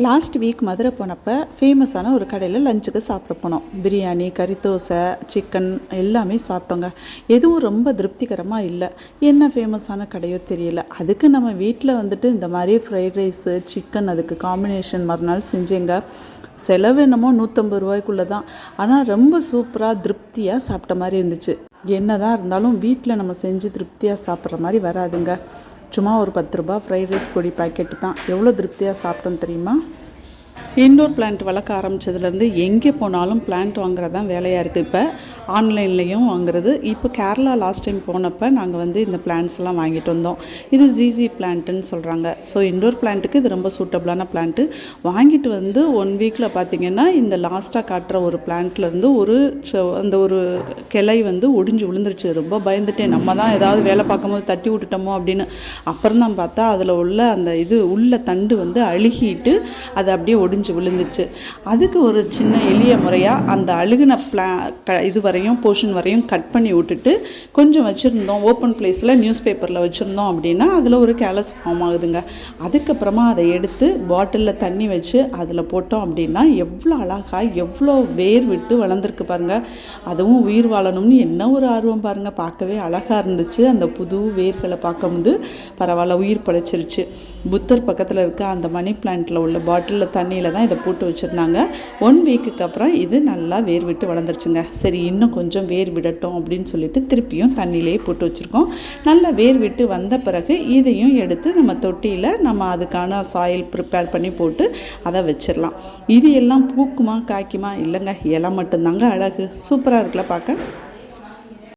Last week Madurai போனப்போ ஃபேமஸான ஒரு கடையில் லஞ்சுக்கு சாப்பிட போனோம். பிரியாணி, கறி தோசை, சிக்கன் எல்லாமே சாப்பிட்டோங்க. எதுவும் ரொம்ப திருப்திகரமாக இல்லை. என்ன ஃபேமஸான கடையோ தெரியல. அதுக்கு நம்ம வீட்டில் வந்துட்டு இந்த மாதிரி ஃப்ரைட் ரைஸு, சிக்கன் அதுக்கு காம்பினேஷன் மறுநாள் செஞ்சேங்க. செலவு என்னமோ 150 ரூபாய்க்குள்ளே தான். ஆனால் ரொம்ப சூப்பராக திருப்தியாக சாப்பிட்ட மாதிரி இருந்துச்சு. என்ன தான் இருந்தாலும் வீட்டில் நம்ம செஞ்சு திருப்தியாக சாப்பிட்ற மாதிரி வராதுங்க. சும்மா ஒரு 10 ரூபா ஃப்ரைட் ரைஸ் பொடி பாக்கெட்டு தான். எவ்வளோ திருப்தியாக சாப்பிட்டோம் தெரியுமா? இன்டோர் பிளான்ட் வளர்க்க ஆரம்பித்ததுலேருந்து எங்கே போனாலும் பிளான்ட் வாங்குறது தான் வேலையாக இருக்குது. இப்போ ஆன்லைன்லேயும் வாங்குறது. இப்போ கேரளா லாஸ்ட் டைம் போனப்போ நாங்கள் இந்த பிளான்ட்ஸ்லாம் வாங்கிட்டு வந்தோம். இது ஜிஜி பிளான்ட்டுன்னு சொல்கிறாங்க. ஸோ இன்டோர் பிளான்ட்டுக்கு இது ரொம்ப சூட்டபிளான பிளான்ட்டு. வாங்கிட்டு 1 வீக்கில் பார்த்திங்கன்னா இந்த லாஸ்ட்டாக காட்டுற ஒரு பிளான்ட்லேருந்து அந்த ஒரு கிளை ஒடிஞ்சு விழுந்துருச்சு. ரொம்ப பயந்துட்டேன், நம்ம தான் ஏதாவது வேலை பார்க்கும்போது தட்டி விட்டுட்டோமோ அப்படின்னு. அப்புறம் தான் பார்த்தா அதில் உள்ள அந்த உள்ள தண்டு அழுகிட்டு அது அப்படியே ஒடிஞ்சு விழுந்துச்சு. அதுக்கு ஒரு சின்ன எளிய முறையாக அந்த அழுகின இது வரையும் போர்ஷன் வரையும் கட் பண்ணி விட்டுட்டு கொஞ்சம் வச்சுருந்தோம். ஓப்பன் பிளேஸில் நியூஸ் பேப்பரில் வச்சுருந்தோம் அப்படின்னா அதில் ஒரு கேலஸ் ஃபார்ம் ஆகுதுங்க. அதுக்கப்புறமா அதை எடுத்து பாட்டிலில் தண்ணி வச்சு அதில் போட்டோம் அப்படின்னா எவ்வளோ அழகாக எவ்வளோ வேர் விட்டு வளர்ந்துருக்கு பாருங்கள். அதுவும் உயிர் வாழணும்னு என்ன ஒரு ஆர்வம் பாருங்கள். பார்க்கவே அழகாக இருந்துச்சு. அந்த புது வேர்களை பார்க்கும்போது பரவாயில்ல, உயிர் படைச்சிருச்சு. புத்தர் பக்கத்தில் இருக்க அந்த மணி பிளான்ட்டில் உள்ள பாட்டிலில் தண்ணியில் தான் இதை போட்டு வச்சுருந்தாங்க. 1 வீக்குக்கு அப்புறம் இது நல்லா வேர் விட்டு வளர்ந்துருச்சுங்க. சரி, இன்னும் கொஞ்சம் வேர் விடட்டும் அப்படின்னு சொல்லிட்டு திருப்பியும் தண்ணியிலேயே போட்டு வச்சுருக்கோம். நல்லா வேர் விட்டு வந்த பிறகு இதையும் எடுத்து நம்ம தொட்டியில் நம்ம அதுக்கான சாயில் ப்ரிப்பேர் பண்ணி போட்டு அதை வச்சிடலாம். இது எல்லாம் பூக்குமா காய்க்குமா? இல்லைங்க, இலை மட்டும்தாங்க அழகு. சூப்பராக இருக்குல்ல பார்க்க.